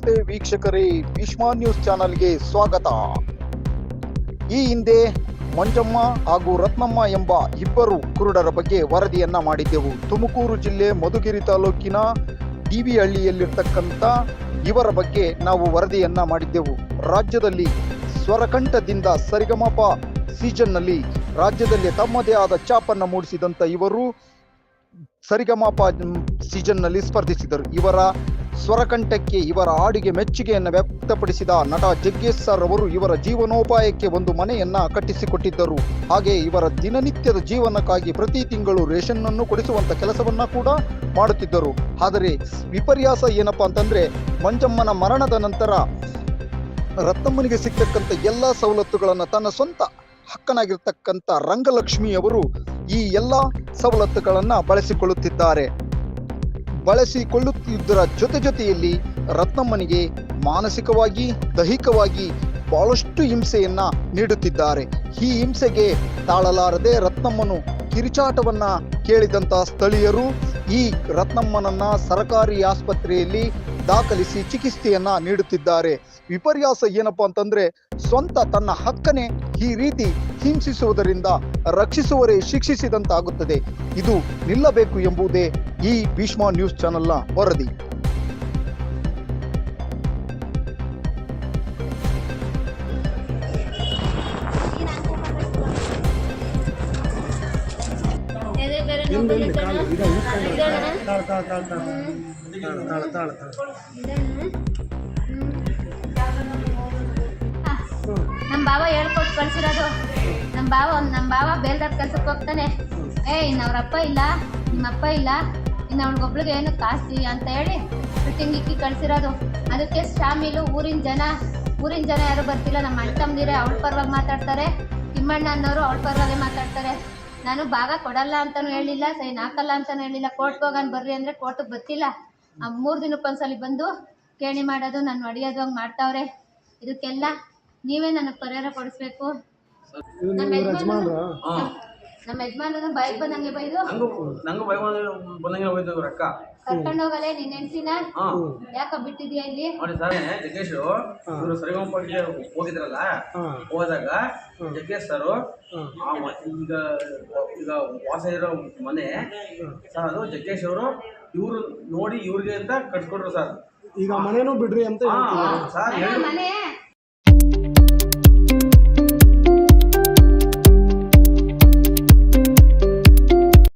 ನಮಸ್ತೆ ವೀಕ್ಷಕರೇ, ಭೀಷ್ಮ ನ್ಯೂಸ್ ಚಾನಲ್ಗೆ ಸ್ವಾಗತ. ಈ ಹಿಂದೆ ಮಂಜಮ್ಮ ಹಾಗೂ ರತ್ನಮ್ಮ ಎಂಬ ಇಬ್ಬರು ಕುರುಡರ ಬಗ್ಗೆ ವರದಿಯನ್ನ ಮಾಡಿದ್ದೆವು. ತುಮಕೂರು ಜಿಲ್ಲೆ ಮಧುಗಿರಿ ತಾಲೂಕಿನ ಡಿವಿಹಳ್ಳಿಯಲ್ಲಿರ್ತಕ್ಕಂಥ ಇವರ ಬಗ್ಗೆ ನಾವು ವರದಿಯನ್ನ ಮಾಡಿದ್ದೆವು. ರಾಜ್ಯದಲ್ಲಿ ಸ್ವರಕಂಠದಿಂದ ಸರಿಗಮಪ ಸೀಸನ್ನಲ್ಲಿ ರಾಜ್ಯದಲ್ಲಿ ತಮ್ಮದೇ ಆದ ಛಾಪನ್ನು ಮೂಡಿಸಿದಂಥ ಇವರು ಸರಿಗಮಪ ಸೀಸನ್ನಲ್ಲಿ ಸ್ಪರ್ಧಿಸಿದರು. ಇವರ ಸ್ವರಕಂಠಕ್ಕೆ, ಇವರ ಹಾಡಿಗೆ ಮೆಚ್ಚುಗೆಯನ್ನು ವ್ಯಕ್ತಪಡಿಸಿದ ನಟ ಜಗ್ಗೇಶ್ ಸರ್ ಅವರು ಇವರ ಜೀವನೋಪಾಯಕ್ಕೆ ಒಂದು ಮನೆಯನ್ನ ಕಟ್ಟಿಸಿಕೊಟ್ಟಿದ್ದರು. ಹಾಗೆ ಇವರ ದಿನನಿತ್ಯದ ಜೀವನಕ್ಕಾಗಿ ಪ್ರತಿ ತಿಂಗಳು ರೇಷನ್ ಅನ್ನು ಕೊಡಿಸುವಂತ ಕೆಲಸವನ್ನ ಕೂಡ ಮಾಡುತ್ತಿದ್ದರು. ಆದರೆ ವಿಪರ್ಯಾಸ ಏನಪ್ಪಾ ಅಂತಂದ್ರೆ, ಮಂಜಮ್ಮನ ಮರಣದ ನಂತರ ರತ್ನಮ್ಮನಿಗೆ ಸಿಗ್ತಕ್ಕಂಥ ಎಲ್ಲ ಸವಲತ್ತುಗಳನ್ನು ತನ್ನ ಸ್ವಂತ ಹಕ್ಕನಾಗಿರ್ತಕ್ಕಂಥ ರಂಗಲಕ್ಷ್ಮಿ ಅವರು ಈ ಎಲ್ಲ ಸವಲತ್ತುಗಳನ್ನು ಬಳಸಿಕೊಳ್ಳುತ್ತಿದ್ದರ ಜೊತೆಯಲ್ಲಿ ರತ್ನಮ್ಮನಿಗೆ ಮಾನಸಿಕವಾಗಿ, ದೈಹಿಕವಾಗಿ ಬಹಳಷ್ಟು ಹಿಂಸೆಯನ್ನ ನೀಡುತ್ತಿದ್ದಾರೆ. ಈ ಹಿಂಸೆಗೆ ತಾಳಲಾರದೆ ರತ್ನಮ್ಮನು ಕಿರುಚಾಟವನ್ನ ಕೇಳಿದಂತ ಸ್ಥಳೀಯರು ಈ ರತ್ನಮ್ಮನನ್ನ ಸರ್ಕಾರಿ ಆಸ್ಪತ್ರೆಯಲ್ಲಿ ದಾಖಲಿಸಿ ಚಿಕಿತ್ಸೆಯನ್ನ ನೀಡುತ್ತಿದ್ದಾರೆ. ವಿಪರ್ಯಾಸ ಏನಪ್ಪಾ ಅಂತಂದ್ರೆ, ಸ್ವಂತ ತನ್ನ ಹಕ್ಕನೆ ಈ ರೀತಿ ಹಿಂಸಿಸುವುದರಿಂದ ರಕ್ಷಿಸುವರೇ ಶಿಕ್ಷಿಸಿದಂತಾಗುತ್ತದೆ. ಇದು ನಿಲ್ಲಬೇಕು ಎಂಬುದೇ ಈ ಭೀಷ್ಮ ನ್ಯೂಸ್ ಚಾನೆಲ್ನ ವರದಿ. ನಮ್ಮ ಬಾವ ಹೇಳ್ಕೊಟ್ಟು ಕಳ್ಸಿರೋದು. ನಮ್ಮ ಬಾವ ಬೇಲ್ದಾರ್ ಕೆಲ್ಸಕ್ಕೆ ಹೋಗ್ತಾನೆ. ಇನ್ನು ಅವ್ರಪ್ಪ ಇಲ್ಲ, ನಿಮ್ಮಪ್ಪ ಇಲ್ಲ, ಇನ್ನು ಅವ್ಳಿಗೊಬ್ಳಿಗೆ ಏನು ಕಾಸ್ತಿ ಅಂತ ಹೇಳಿ ಫಿಟ್ಟಿಂಗ್ ಇಕ್ಕಿ ಕಳ್ಸಿರೋದು. ಅದಕ್ಕೆ ಶಾಮಿಲು ಊರಿನ ಜನ ಯಾರು ಬರ್ತಿಲ್ಲ. ನಮ್ಮ ಅಣ್ಣ ತಮ್ಮದಿರೇ ಅವಳ ಪರವಾಗಿ ಮಾತಾಡ್ತಾರೆ, ತಿಮ್ಮಣ್ಣ ಅನ್ನೋರು ಅವಳ ಪರವಾಗಿ ಮಾತಾಡ್ತಾರೆ. ನಾನು ಭಾಗ ಕೊಡಲ್ಲ ಅಂತಲೂ ಹೇಳಿಲ್ಲ, ಸೈನ್ ಹಾಕಲ್ಲ ಅಂತಲೂ ಹೇಳಿಲ್ಲ. ಕೋರ್ಟ್ಗೆ ಹೋಗೋಣ ಬರ್ರಿ ಅಂದರೆ ಕೋರ್ಟಿಗೆ ಬರ್ತಿಲ್ಲ. 3 ದಿನಕ್ಕೊಂದ್ಸಲಿ ಬಂದು ಕೇಣಿ ಮಾಡೋದು, ನಾನು ಹೊಡೆಯೋದು ಹಂಗೆ ಮಾಡ್ತಾವ್ರೆ. ಇದಕ್ಕೆಲ್ಲ ನೀವೇ ನನಗೆ ಪರಿಹಾರ ಕೊಡಿಸ್ಬೇಕು. ನಮ್ಮ ಯಜಮಾನರು ಬೈಕ್ ಬಂದಂಗೆ ಬೈದು ಕರ್ಕೊಂಡು ಹೋಗಲೇ ನಿನ್ನ ಹೆಂಡ್ತಿನ ಯಾಕ ಬಿಟ್ಟಿದ್ಯಾ ಇಲ್ಲಿ? ನೋಡಿ ಸರ್, ಜಗ್ಗೇಶ್ ಇವರು ಸರಿಗಮಪಗೆ ಹೋಗಿದ್ರಲ್ಲ, ಹೋದಾಗ ಜಗ್ಗೇಶ್ ಸರ್ ಈಗ ವಾಸ ಇರೋ ಮನೆ ಸರ್, ಅದು ಜಗ್ಗೇಶ್ ಅವರು ಇವ್ರು ನೋಡಿ ಇವ್ರಿಗೆ ಅಂತ ಕಟ್ಸ್ಕೊಟ್ರು ಸರ್. ಈಗ ಮನೇನೂ ಬಿಡ್ರಿ ಅಂತ ಸರ್ ಮನೆ